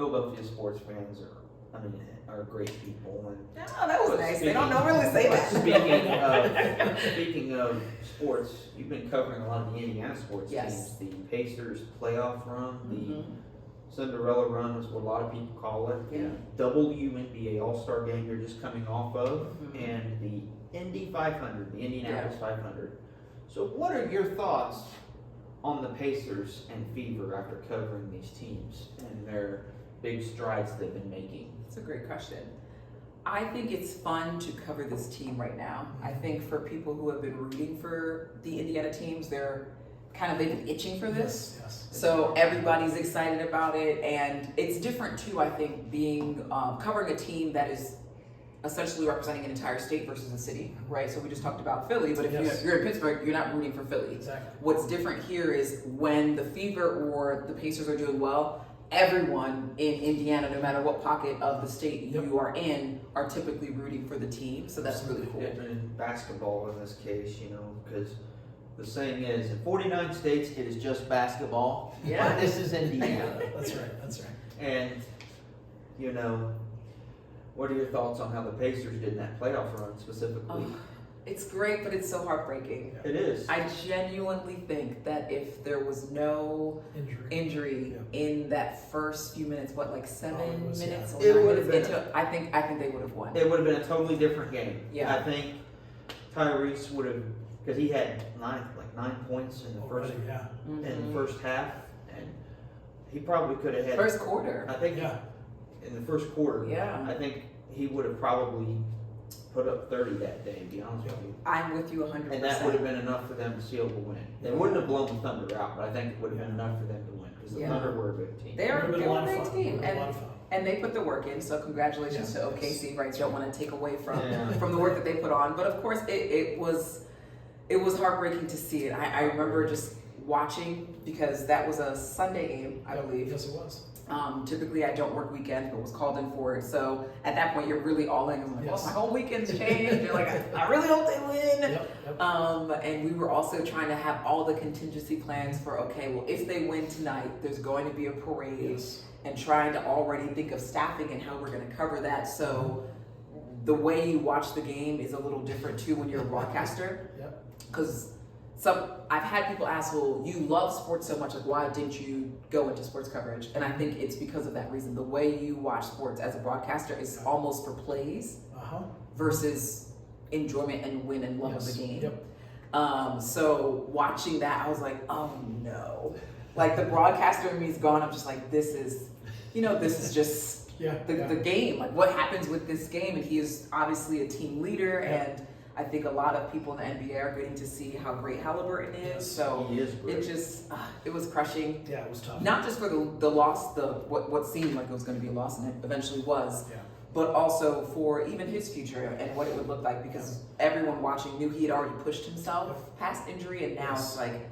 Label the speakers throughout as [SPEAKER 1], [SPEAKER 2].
[SPEAKER 1] Philadelphia sports fans are great people. And
[SPEAKER 2] oh, that was nice. They don't normally say that.
[SPEAKER 1] Speaking of sports, you've been covering a lot of the Indiana sports
[SPEAKER 2] Yes.
[SPEAKER 1] teams. The Pacers playoff run, the Cinderella run is what a lot of people call it.
[SPEAKER 2] Yeah.
[SPEAKER 1] The WNBA All-Star game you're just coming off of, and the Indy 500, the Indianapolis 500. So what are your thoughts on the Pacers and Fever after covering these teams and their big strides they've been making?
[SPEAKER 2] That's a great question. I think it's fun to cover this team right now. I think for people who have been rooting for the Indiana teams, they've been itching for this.
[SPEAKER 3] Yes.
[SPEAKER 2] So everybody's excited about it, and it's different too, I think, being covering a team that is essentially representing an entire state versus a city, right? So we just talked about Philly, but if you're in Pittsburgh, you're not rooting for Philly.
[SPEAKER 3] Exactly.
[SPEAKER 2] What's different here is when the Fever or the Pacers are doing well, everyone in Indiana, no matter what pocket of the state you are in, are typically rooting for the team. So that's really cool.
[SPEAKER 1] And in basketball in this case, because the saying is, in 49 states, it is just basketball.
[SPEAKER 2] Yeah.
[SPEAKER 1] But this is Indiana.
[SPEAKER 3] That's right.
[SPEAKER 1] And, what are your thoughts on how the Pacers did in that playoff run specifically?
[SPEAKER 2] Oh, it's great, but it's so heartbreaking.
[SPEAKER 1] It is.
[SPEAKER 2] I genuinely think that if there was no injury in that first few minutes, 7 minutes or 9 minutes into, I think they would have won.
[SPEAKER 1] It would have been a totally different game.
[SPEAKER 2] Yeah.
[SPEAKER 1] I think Tyrese would have, because he had 9 points in the first in the first half, and he probably could have had
[SPEAKER 2] first quarter.
[SPEAKER 1] I think in the first quarter.
[SPEAKER 2] Yeah.
[SPEAKER 1] I think he would have probably put up 30 that day, to be honest with you.
[SPEAKER 2] I'm with you 100%.
[SPEAKER 1] And that would have been enough for them to seal the win. They wouldn't have blown the Thunder out, but I think it would have been enough for them to win, because the Thunder were a good team.
[SPEAKER 2] They're a great team.
[SPEAKER 3] And
[SPEAKER 2] And they put the work in, so congratulations to OKC, right? Don't want to take away from the work that they put on. But of course, it was heartbreaking to see it. I remember just watching, because that was a Sunday game, I believe.
[SPEAKER 3] Yes, it was.
[SPEAKER 2] Typically, I don't work weekends, but was called in for it. So at that point, you're really all in. I'm like, oh, my whole weekend's changed. You're like, I really hope they win. And we were also trying to have all the contingency plans for, okay, well, if they win tonight, there's going to be a parade. And trying to already think of staffing and how we're going to cover that. So the way you watch the game is a little different too when you're a broadcaster. Because I've had people ask, well, you love sports so much, like why didn't you go into sports coverage? And I think it's because of that reason. The way you watch sports as a broadcaster is almost for plays versus enjoyment and win and love of the game. So watching that, I was like, oh no. Like the broadcaster in me is gone. I'm just like, this is just the game. Like what happens with this game? And he is obviously a team leader, and I think a lot of people in the NBA are getting to see how great Halliburton is. So
[SPEAKER 1] he is great.
[SPEAKER 2] It was crushing.
[SPEAKER 3] Yeah, it was tough.
[SPEAKER 2] Not just for the loss, what seemed like it was going to be a loss, and it eventually was. But also for even his future and what it would look like, because everyone watching knew he had already pushed himself past injury, and now it's like.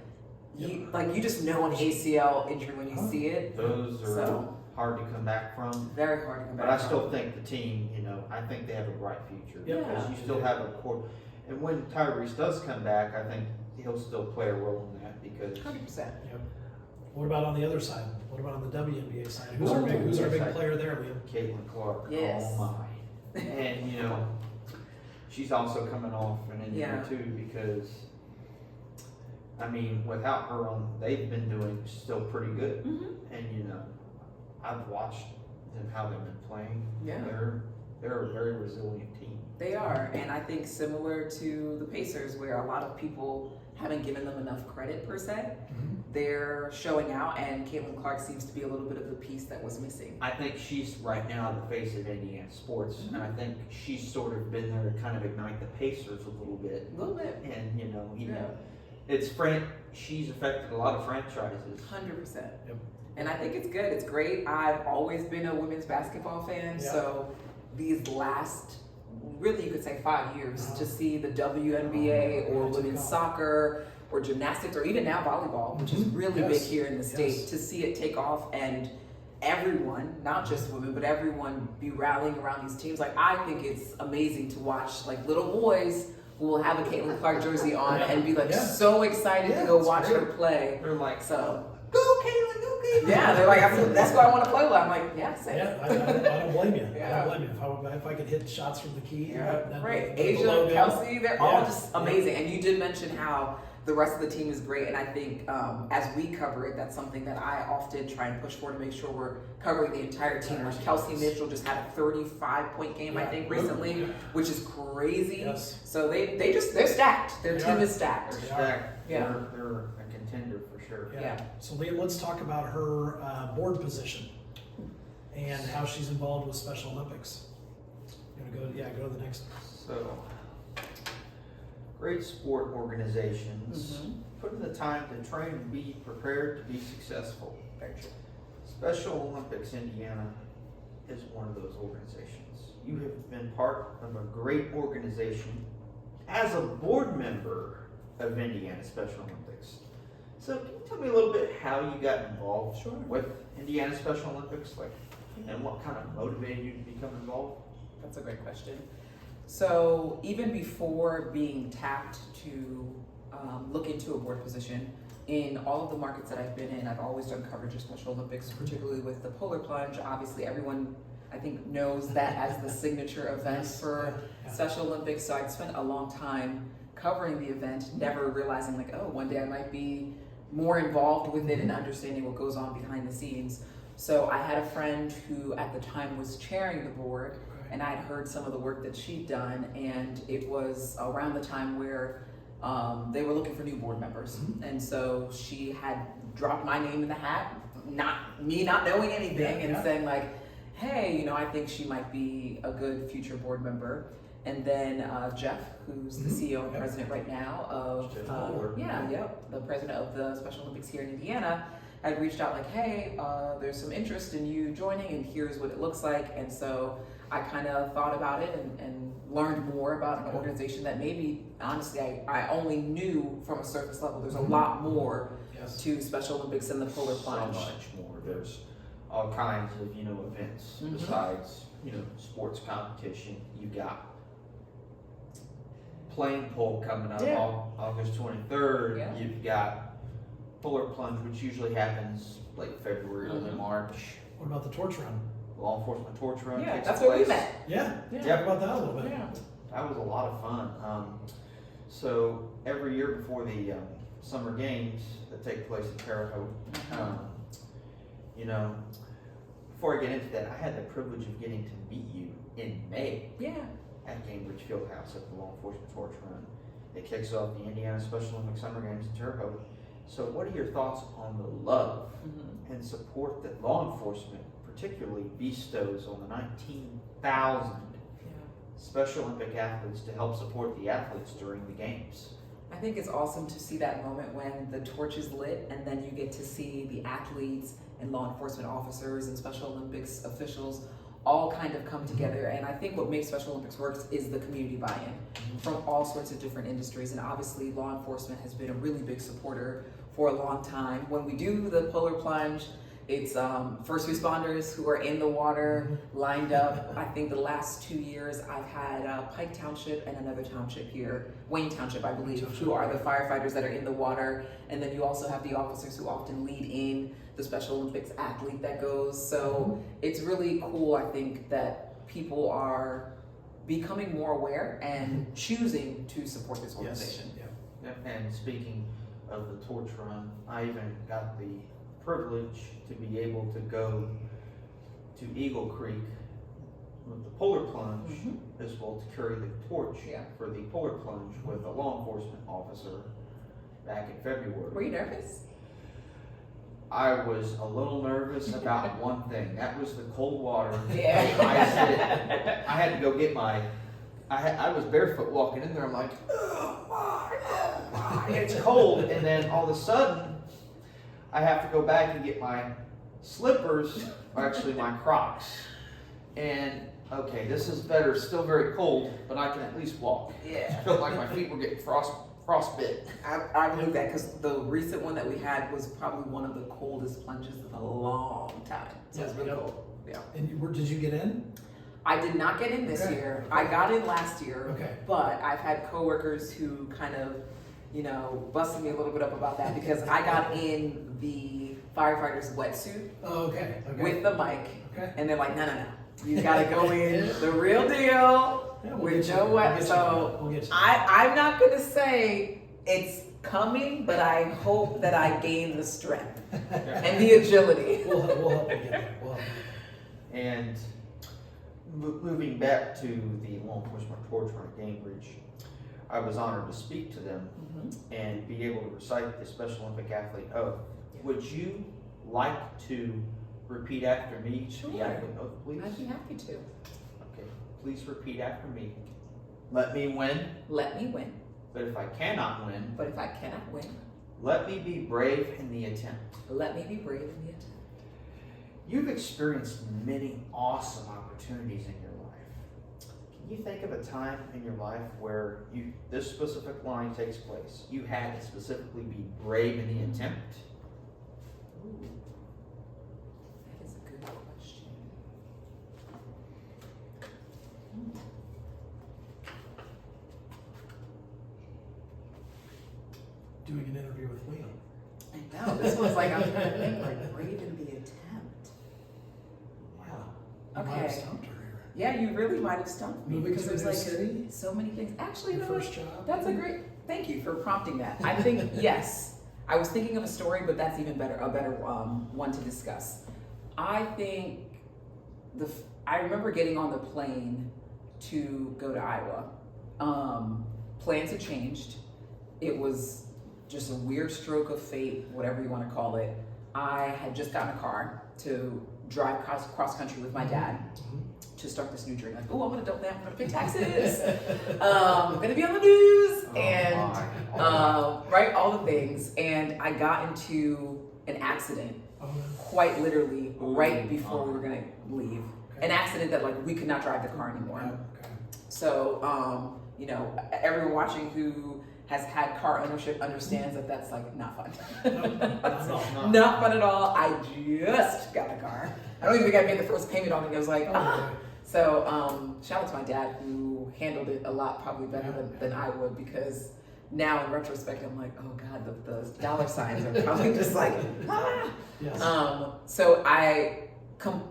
[SPEAKER 2] You just know an ACL injury when you see it.
[SPEAKER 1] Those are hard to come back from.
[SPEAKER 2] Very hard to come back
[SPEAKER 1] from. But I
[SPEAKER 2] from.
[SPEAKER 1] still think the team, I think they have a bright future.
[SPEAKER 2] Yeah.
[SPEAKER 1] Because you still have a core. And when Tyrese does come back, I think he'll still play a role in that, because
[SPEAKER 2] 100%.
[SPEAKER 3] What about on the other side? What about on the WNBA side? Who's our big player there, Liam?
[SPEAKER 1] Caitlin Clark.
[SPEAKER 2] Yes.
[SPEAKER 1] Oh my. And she's also coming off an injury too, because without her on, they've been doing still pretty good. And I've watched them, how they've been playing. They're a very resilient team.
[SPEAKER 2] They are, and I think similar to the Pacers, where a lot of people haven't given them enough credit per se. They're showing out, and Caitlin Clark seems to be a little bit of the piece that was missing.
[SPEAKER 1] I think she's right now the face of Indiana sports, and I think she's sort of been there to kind of ignite the Pacers a little bit. And it's she's affected a lot of franchises.
[SPEAKER 2] 100%. And I think it's good. It's great. I've always been a women's basketball fan, so these last, really you could say 5 years, to see the WNBA or women's soccer or gymnastics or even now volleyball, which is really big here in the state, to see it take off and everyone, not just women, but everyone be rallying around these teams. Like, I think it's amazing to watch, like, little boys who will have a Caitlin Clark jersey on and be like so excited to go watch her play.
[SPEAKER 1] They're like,
[SPEAKER 2] so
[SPEAKER 1] go Caitlin, go
[SPEAKER 2] okay. Yeah, they're like, that's what I want to play with. I'm like, yeah, same.
[SPEAKER 3] Yeah, I don't blame you. I
[SPEAKER 2] Yeah.
[SPEAKER 3] don't blame you. If I could hit shots from the key,
[SPEAKER 2] Yeah, right.
[SPEAKER 3] the
[SPEAKER 2] Asia,
[SPEAKER 3] logo.
[SPEAKER 2] Kelsey, they're all
[SPEAKER 3] Yeah.
[SPEAKER 2] just amazing. And you did mention how the rest of the team is great. And I think as we cover it, that's something that I often try and push for to make sure we're covering the entire team. Like Kelsey Mitchell just had a 35-point game, I think, recently, which is crazy.
[SPEAKER 3] Yes.
[SPEAKER 2] So they're stacked. Their team is stacked.
[SPEAKER 1] They're stacked.
[SPEAKER 2] Yeah.
[SPEAKER 1] They're a contender for sure.
[SPEAKER 2] Yeah.
[SPEAKER 3] So Liam, let's talk about her board position and how she's involved with Special Olympics. You want to go to the next.
[SPEAKER 1] So, great sport organizations put in the time to train and be prepared to be successful. Special Olympics Indiana is one of those organizations. You have been part of a great organization as a board member of Indiana Special Olympics. So can you tell me a little bit how you got involved with Indiana Special Olympics, and what kind of motivated you to become involved?
[SPEAKER 2] That's a great question. So even before being tapped to look into a board position, in all of the markets that I've been in, I've always done coverage of Special Olympics, particularly with the polar plunge. Obviously, everyone I think knows that as the signature event for Special Olympics. So I'd spent a long time covering the event, never realizing one day I might be more involved with it and understanding what goes on behind the scenes. So I had a friend who at the time was chairing the board, and I'd heard some of the work that she'd done, and it was around the time where they were looking for new board members. And so she had dropped my name in the hat, not knowing anything, and saying hey, I think she might be a good future board member. And then Jeff, who's the CEO and president right now of the president of the Special Olympics here in Indiana, had reached out hey, there's some interest in you joining, and here's what it looks like. And so I kind of thought about it and learned more about an organization that maybe, honestly, I only knew from a surface level. There's a lot more to Special Olympics than the polar plunge.
[SPEAKER 1] So much more. There's all kinds of, events besides, sports competition. You got plane pole coming up August 23rd.
[SPEAKER 2] Yeah.
[SPEAKER 1] You've got polar plunge, which usually happens late February, early March.
[SPEAKER 3] What about the torch run?
[SPEAKER 1] Law enforcement torch run.
[SPEAKER 2] Yeah,
[SPEAKER 1] takes
[SPEAKER 2] that's
[SPEAKER 1] place.
[SPEAKER 2] where we met.
[SPEAKER 3] Yeah.
[SPEAKER 1] Yeah.
[SPEAKER 3] Talk about that a little bit.
[SPEAKER 2] Yeah.
[SPEAKER 1] That was a lot of fun. So every year before the summer games that take place in Terre Haute, before I get into that, I had the privilege of getting to meet you in May at Cambridge Fieldhouse at the Law Enforcement Torch Run. It kicks off the Indiana Special Olympic Summer Games in Terre Haute. So what are your thoughts on the love and support that law enforcement particularly bestows on the 19,000 Special Olympic athletes to help support the athletes during the games?
[SPEAKER 2] I think it's awesome to see that moment when the torch is lit and then you get to see the athletes and law enforcement officers and Special Olympics officials all kind of come together. And I think what makes Special Olympics work is the community buy-in from all sorts of different industries. And obviously law enforcement has been a really big supporter for a long time. When we do the polar plunge, it's first responders who are in the water, lined up. I think the last 2 years I've had Pike Township and another township here, Wayne Township, I believe, who are the firefighters that are in the water. And then you also have the officers who often lead in the Special Olympics athlete that goes. So it's really cool, I think, that people are becoming more aware and choosing to support this organization.
[SPEAKER 1] And speaking of the torch run, I even got the privilege to be able to go to Eagle Creek with the polar plunge as well to carry the torch for the polar plunge with a law enforcement officer back in February.
[SPEAKER 2] Were you nervous?
[SPEAKER 1] I was a little nervous about one thing. That was the cold water.
[SPEAKER 2] Yeah.
[SPEAKER 1] I had to go get I was barefoot walking in there. I'm like, oh my, it's cold. And then all of a sudden, I have to go back and get my slippers, or actually my Crocs. And okay, this is better. It's still very cold, but I can at least walk.
[SPEAKER 2] Yeah.
[SPEAKER 1] I felt like my feet were getting frostbit.
[SPEAKER 2] I believe that because the recent one that we had was probably one of the coldest plunges in a long time. So it's really cold. Yeah.
[SPEAKER 3] And did you get in?
[SPEAKER 2] I did not get in this year. I got in last year.
[SPEAKER 3] Okay.
[SPEAKER 2] But I've had coworkers who kind of, busted me a little bit up about that because I got in the firefighter's wetsuit
[SPEAKER 3] Oh, okay.
[SPEAKER 2] with the mic,
[SPEAKER 3] Okay.
[SPEAKER 2] and they're like, no, you gotta go in the real deal
[SPEAKER 3] Yeah,
[SPEAKER 2] with no wet. So
[SPEAKER 3] we'll get you.
[SPEAKER 2] I'm not gonna say it's coming, but I hope that I gain the strength and the agility.
[SPEAKER 3] We'll help you get there. We'll help you.
[SPEAKER 1] And moving back to the law enforcement torch run at Cambridge, I was honored to speak to them and be able to recite the Special Olympic athlete oath. Would you like to repeat after me?
[SPEAKER 2] Sure.
[SPEAKER 1] The athlete oath, please.
[SPEAKER 2] I'd be happy to.
[SPEAKER 1] Okay, please repeat after me. Let me win,
[SPEAKER 2] Let me win,
[SPEAKER 1] but if I cannot win,
[SPEAKER 2] but if I cannot win,
[SPEAKER 1] let me be brave in the attempt.
[SPEAKER 2] let me be brave in the attempt.
[SPEAKER 1] You've experienced many awesome opportunities in your life. Can you think of a time in your life where this specific line takes place? You had to specifically be brave in the attempt?
[SPEAKER 2] Ooh, that is a good question.
[SPEAKER 3] Doing an interview with Liam.
[SPEAKER 2] I know, this was like, I'm trying to think, like, brave in the attempt.
[SPEAKER 3] Wow. You might have
[SPEAKER 2] Okay.
[SPEAKER 3] stumped her here.
[SPEAKER 2] Yeah, you really might have stumped me
[SPEAKER 3] Moving
[SPEAKER 2] because
[SPEAKER 3] to a
[SPEAKER 2] there's
[SPEAKER 3] new
[SPEAKER 2] like
[SPEAKER 3] city?
[SPEAKER 2] so many things. Actually, you
[SPEAKER 3] Your
[SPEAKER 2] know what?
[SPEAKER 3] first job?
[SPEAKER 2] That's a great, thank you for prompting that. I think, yes, I was thinking of a story, but that's even better, a better one to discuss. I think I remember getting on the plane to go to Iowa. Plans had changed. It was just a weird stroke of fate, whatever you want to call it. I had just gotten a car to drive cross country with my dad to start this new journey. Like, oh, I'm gonna pay taxes. I'm gonna be on the news, right, all the things. And I got into an accident, quite literally, right before we were gonna leave. An accident that like we could not drive the car anymore.
[SPEAKER 3] Okay.
[SPEAKER 2] So, you know, everyone watching who has had car ownership understands that that's like not fun. Not fun at all. I just got a car. I don't even think I made the first payment on it. I was like, So, shout out to my dad who handled it a lot probably better than I would, because now in retrospect I'm like, oh God, the dollar signs are probably just like, ah.
[SPEAKER 3] Yes.
[SPEAKER 2] So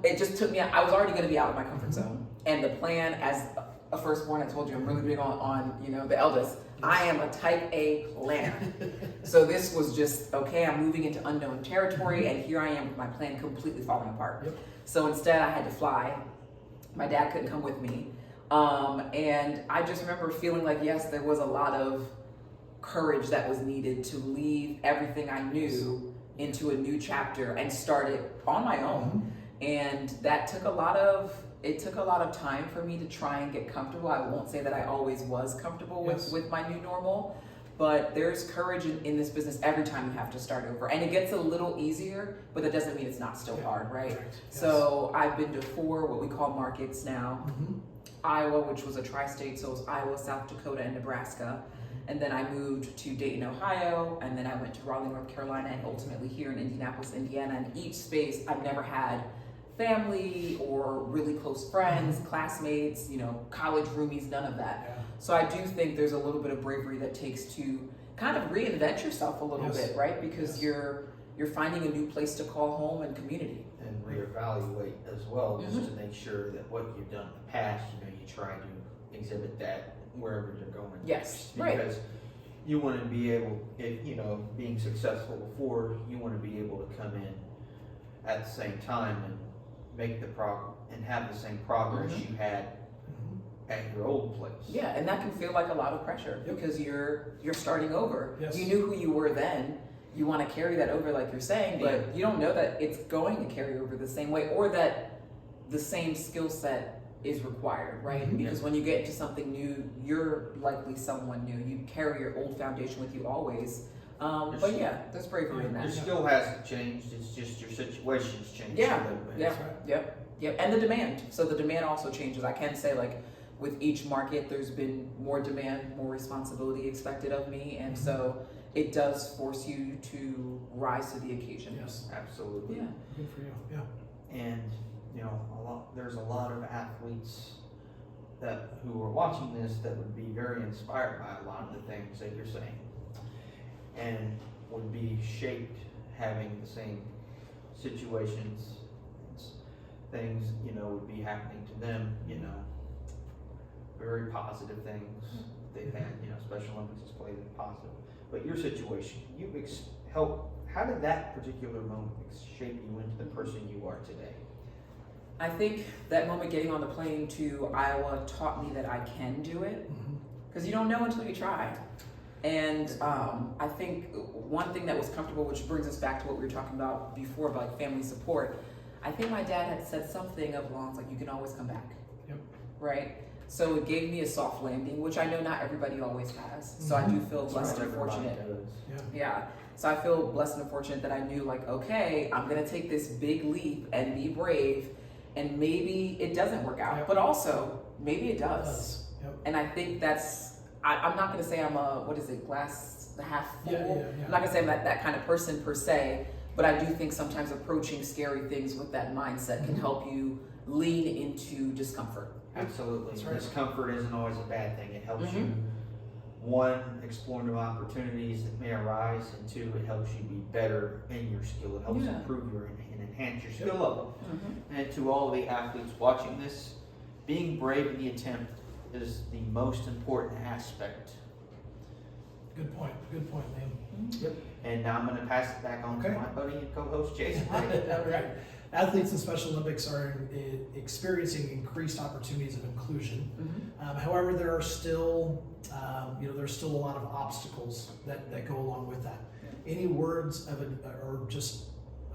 [SPEAKER 2] it just took me, I was already gonna be out of my comfort zone. And the plan, as a firstborn, I told you I'm really big on you know, the eldest. I am a type A planner. So this was just, okay, I'm moving into unknown territory, and here I am with my plan completely falling apart.
[SPEAKER 3] Yep.
[SPEAKER 2] So instead I had to fly. My dad couldn't come with me. And I just remember feeling like, yes, there was a lot of courage that was needed to leave everything I knew into a new chapter and start it on my own. And that took a lot of time for me to try and get comfortable. I won't say that I always was comfortable with my new normal, but there's courage in this business every time you have to start over. And it gets a little easier, but that doesn't mean it's not still hard, right?
[SPEAKER 3] Correct. Yes.
[SPEAKER 2] So I've been to 4 what we call markets now. Iowa, which was a tri-state, so it was Iowa, South Dakota, and Nebraska. And then I moved to Dayton, Ohio, and then I went to Raleigh, North Carolina, and ultimately here in Indianapolis, Indiana. And each space I've never had family or really close friends, classmates, you know, college roomies, none of that.
[SPEAKER 3] Yeah.
[SPEAKER 2] So I do think there's a little bit of bravery that takes to kind of reinvent yourself a little bit, right? Because you're finding a new place to call home and community.
[SPEAKER 1] And reevaluate as well, just to make sure that what you've done in the past, you know, you try to exhibit that wherever you're going.
[SPEAKER 2] Yes,
[SPEAKER 1] Because you want to be able, if you know, being successful before, you want to be able to come in at the same time and make the and have the same progress you had at your old place.
[SPEAKER 2] Yeah, and that can feel like a lot of pressure because you're starting over.
[SPEAKER 3] Yes.
[SPEAKER 2] You knew who you were then. You want to carry that over, like you're saying, but you don't know that it's going to carry over the same way, or that the same skill set is required, right? Because when you get into something new, you're likely someone new. You carry your old foundation with you always. But yeah, there's bravery in that.
[SPEAKER 1] Your skill hasn't changed, it's just your situation's changed.
[SPEAKER 2] Yeah,
[SPEAKER 1] a little bit.
[SPEAKER 2] yeah, yep. And the demand. So the demand also changes. I can say, like, with each market, there's been more demand, more responsibility expected of me. And so it does force you to rise to the occasion.
[SPEAKER 3] Yes.
[SPEAKER 1] Absolutely.
[SPEAKER 2] Yeah.
[SPEAKER 3] Good for you. Yeah.
[SPEAKER 1] And, you know, there's a lot of athletes who are watching this that would be very inspired by a lot of the things that you're saying, and would be shaped having the same situations, things, would be happening to them, very positive things they've had, Special Olympics has played in positive. But your situation, how did that particular moment shape you into the person you are today?
[SPEAKER 2] I think that moment getting on the plane to Iowa taught me that I can do it, because you don't know until you try. And I think one thing that was comfortable, which brings us back to what we were talking about before, about like family support, I think my dad had said something along like, you can always come back.
[SPEAKER 3] Yep.
[SPEAKER 2] Right? So it gave me a soft landing, which I know not everybody always has. So I do feel blessed and fortunate. Yeah. So I feel blessed and fortunate that I knew, like, okay, I'm gonna take this big leap and be brave, and maybe it doesn't work out, but also maybe it does.
[SPEAKER 3] Yep.
[SPEAKER 2] And I think I'm not gonna say I'm glass half full.
[SPEAKER 3] Yeah.
[SPEAKER 2] I'm not gonna say I'm that kind of person per se, but I do think sometimes approaching scary things with that mindset can help you lean into discomfort.
[SPEAKER 1] Absolutely.
[SPEAKER 3] That's right.
[SPEAKER 1] Discomfort isn't always a bad thing. It helps you, one, explore new opportunities that may arise, and two, it helps you be better in your skill. It helps improve and enhance your skill level. And to all the athletes watching this, being brave in the attempt is the most important aspect.
[SPEAKER 3] Good point, Liam. Yep.
[SPEAKER 1] And now I'm going to pass it back on to my buddy and co-host, Jason.
[SPEAKER 3] Right. Athletes in Special Olympics are experiencing increased opportunities of inclusion. However, there are still, there's still a lot of obstacles that go along with that. Any words of or just,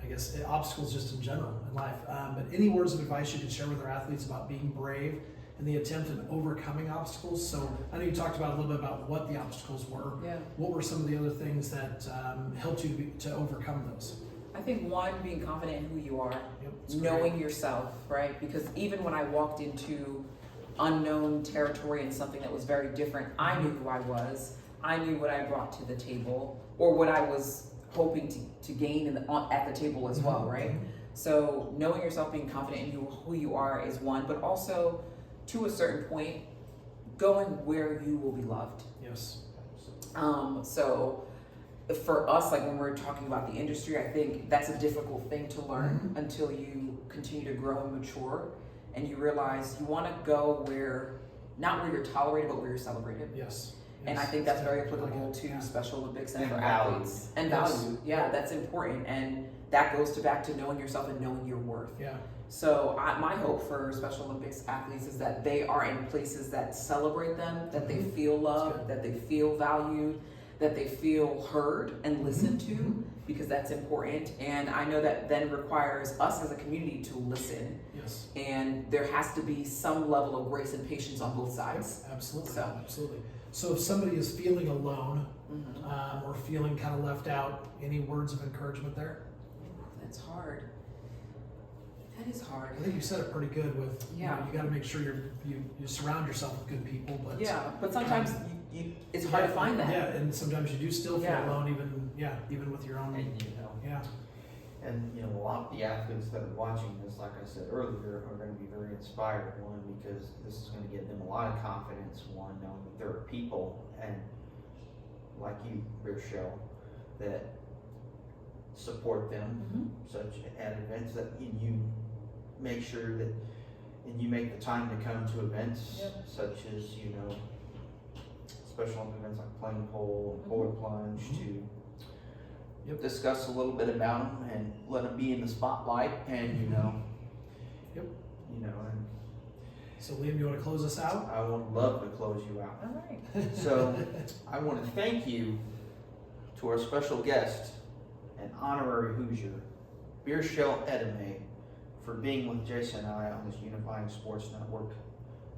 [SPEAKER 3] I guess, obstacles just in general in life. But any words of advice you can share with our athletes about being brave in the attempt at overcoming obstacles? So I know you talked about a little bit about what the obstacles were.
[SPEAKER 2] Yeah.
[SPEAKER 3] What were some of the other things that helped you to overcome those?
[SPEAKER 2] I think one, being confident in who you are,
[SPEAKER 3] Yep,
[SPEAKER 2] knowing yourself, right? Because even when I walked into unknown territory and something that was very different, I knew who I was. I knew what I brought to the table, or what I was hoping to gain at the table as well, right? So knowing yourself, being confident in who you are is one, but also to a certain point, going where you will be loved.
[SPEAKER 3] Yes.
[SPEAKER 2] So for us, like when we're talking about the industry, I think that's a difficult thing to learn until you continue to grow and mature, and you realize you want to go not where you're tolerated, but where you're celebrated.
[SPEAKER 3] Yes.
[SPEAKER 2] And I think that's very applicable to Special Olympics and for
[SPEAKER 1] value.
[SPEAKER 2] athletes. And value. Yeah, that's important. And that goes back to knowing yourself and knowing your worth.
[SPEAKER 3] Yeah.
[SPEAKER 2] So my hope for Special Olympics athletes is that they are in places that celebrate them, that they feel loved, that they feel valued, that they feel heard and listened to, because that's important. And I know that then requires us as a community to listen.
[SPEAKER 3] Yes.
[SPEAKER 2] And there has to be some level of grace and patience on both sides.
[SPEAKER 3] Absolutely.
[SPEAKER 2] So.
[SPEAKER 3] Absolutely. So if somebody is feeling alone or feeling kind of left out, any words of encouragement there?
[SPEAKER 2] That's hard. That is hard.
[SPEAKER 3] I think you said it pretty good with, you got to make sure you surround yourself with good people. But
[SPEAKER 2] sometimes it's hard to find that.
[SPEAKER 3] Yeah, and sometimes you do still feel alone, even with your own.
[SPEAKER 1] And a lot of the athletes that are watching this, like I said earlier, are going to be very inspired. One, because this is going to give them a lot of confidence. One, knowing that there are people, and like you, Beairshelle, that support them, such at events that you make sure that, and you make the time to come to events such as special events like plane pole and forward plunge to discuss a little bit about them and let them be in the spotlight, and and
[SPEAKER 3] so Liam, you want to close us out?
[SPEAKER 1] I would love to close you out.
[SPEAKER 2] All right.
[SPEAKER 1] So I want to thank you to our special guest and honorary Hoosier, Beairshelle Edme, for being with Jason and I on this Unifying Sports Network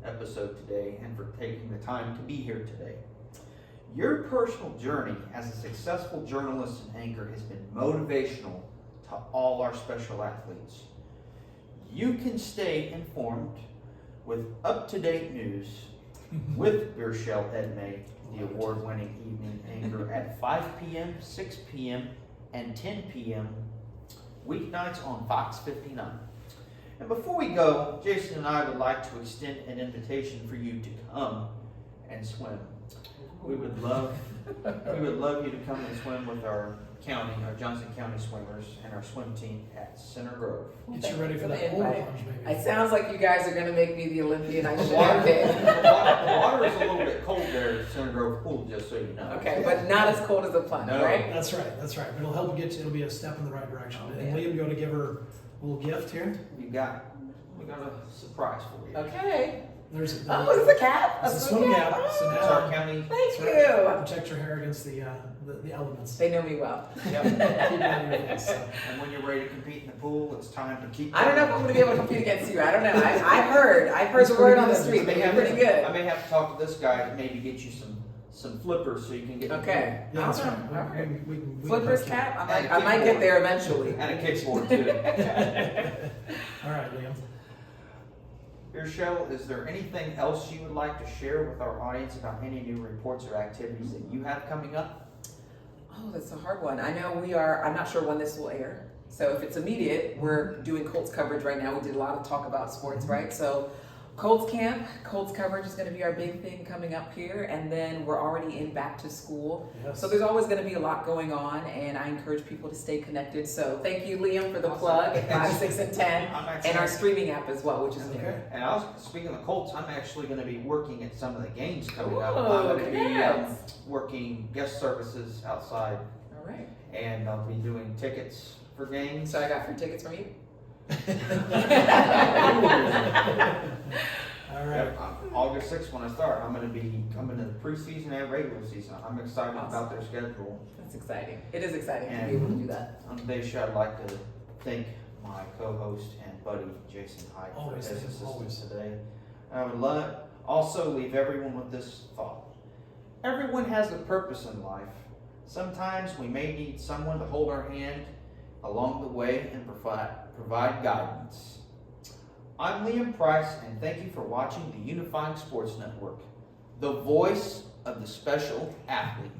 [SPEAKER 1] episode today, and for taking the time to be here today. Your personal journey as a successful journalist and anchor has been motivational to all our special athletes. You can stay informed with up-to-date news with Beairshelle Edme, the award-winning evening anchor, at 5 p.m., 6 p.m., and 10 p.m. weeknights on Fox 59. And before we go, Jason and I would like to extend an invitation for you to come and swim We would love you to come and swim with our Johnson County swimmers and our swim team at Center Grove.
[SPEAKER 3] Get you ready for that polar plunge, maybe.
[SPEAKER 2] It sounds like you guys are going to make me the Olympian I
[SPEAKER 1] The
[SPEAKER 2] should have been.
[SPEAKER 1] water is a little bit cold there at Center Grove Pool, just so you know.
[SPEAKER 2] Okay, but not as cold as the plunge,
[SPEAKER 1] No.
[SPEAKER 2] right?
[SPEAKER 3] That's right. But it'll help you it'll be a step in the right direction.
[SPEAKER 2] Oh,
[SPEAKER 3] And
[SPEAKER 2] man.
[SPEAKER 3] Liam, you want to give her a little gift here?
[SPEAKER 1] We got a surprise for you.
[SPEAKER 2] Okay.
[SPEAKER 3] There's
[SPEAKER 2] Oh, it's a cap?
[SPEAKER 3] It's a swim cap. So
[SPEAKER 1] It's
[SPEAKER 3] now,
[SPEAKER 1] our county.
[SPEAKER 2] Thank
[SPEAKER 3] that's
[SPEAKER 2] you.
[SPEAKER 3] right. Protect your hair against the elements.
[SPEAKER 2] They know me well.
[SPEAKER 1] Yep.
[SPEAKER 3] Keep it on your face, so.
[SPEAKER 1] And when you're ready to compete in the pool, it's time to keep.
[SPEAKER 2] I don't know if I'm going to be able to compete against you. I don't know. I've heard
[SPEAKER 3] It's
[SPEAKER 2] the word
[SPEAKER 3] pretty
[SPEAKER 2] on the
[SPEAKER 3] good.
[SPEAKER 2] street.
[SPEAKER 1] I may
[SPEAKER 2] They're
[SPEAKER 1] have
[SPEAKER 2] pretty good.
[SPEAKER 1] I may have to talk to this guy and maybe get you some flippers so you can get in the
[SPEAKER 2] Okay.
[SPEAKER 3] Yeah, that's
[SPEAKER 2] Awesome.
[SPEAKER 3] right.
[SPEAKER 2] All right.
[SPEAKER 3] We can
[SPEAKER 2] Flippers
[SPEAKER 3] post
[SPEAKER 2] cap?
[SPEAKER 1] And a
[SPEAKER 2] I might get
[SPEAKER 1] kickboard.
[SPEAKER 2] there eventually.
[SPEAKER 1] pool. And a kickboard too.
[SPEAKER 3] it. All right, Liam.
[SPEAKER 1] Beairshelle, is there anything else you would like to share with our audience about any new reports or activities that you have coming up?
[SPEAKER 2] Oh, that's a hard one. I know I'm not sure when this will air. So if it's immediate, we're doing Colts coverage right now. We did a lot of talk about sports, right? So Colts camp, Colts coverage is going to be our big thing coming up here. And then we're already in back to school.
[SPEAKER 3] Yes.
[SPEAKER 2] So there's always going to be a lot going on. And I encourage people to stay connected. So thank you, Liam, for the
[SPEAKER 1] Awesome.
[SPEAKER 2] plug at 5, 6, and 10.
[SPEAKER 1] I'm actually,
[SPEAKER 2] And our streaming app as well, which is new.
[SPEAKER 3] Okay.
[SPEAKER 1] and speaking of the Colts, I'm actually going to be working at some of the games coming up.
[SPEAKER 2] Ooh,
[SPEAKER 1] I'm going to be
[SPEAKER 2] congrats.
[SPEAKER 1] working guest services outside,
[SPEAKER 2] All right.
[SPEAKER 1] and I'll be doing tickets for games.
[SPEAKER 2] So I got free tickets from you?
[SPEAKER 3] All right.
[SPEAKER 1] Yep, August 6th when I start, I'm going to be coming to the preseason and regular season. I'm excited
[SPEAKER 2] Awesome.
[SPEAKER 1] about their schedule.
[SPEAKER 2] That's exciting. It is exciting to
[SPEAKER 1] And-
[SPEAKER 2] be able to do that.
[SPEAKER 1] On today's show, I'd like to thank my co-host and buddy Jason Hite for
[SPEAKER 3] Always,
[SPEAKER 1] his
[SPEAKER 3] thank you, always.
[SPEAKER 1] assistance today. I would also leave everyone with this thought. Everyone has a purpose in life. Sometimes we may need someone to hold our hand along the way and provide guidance. I'm Liam Price, and thank you for watching the Unifying Sports Network, the voice of the special athlete.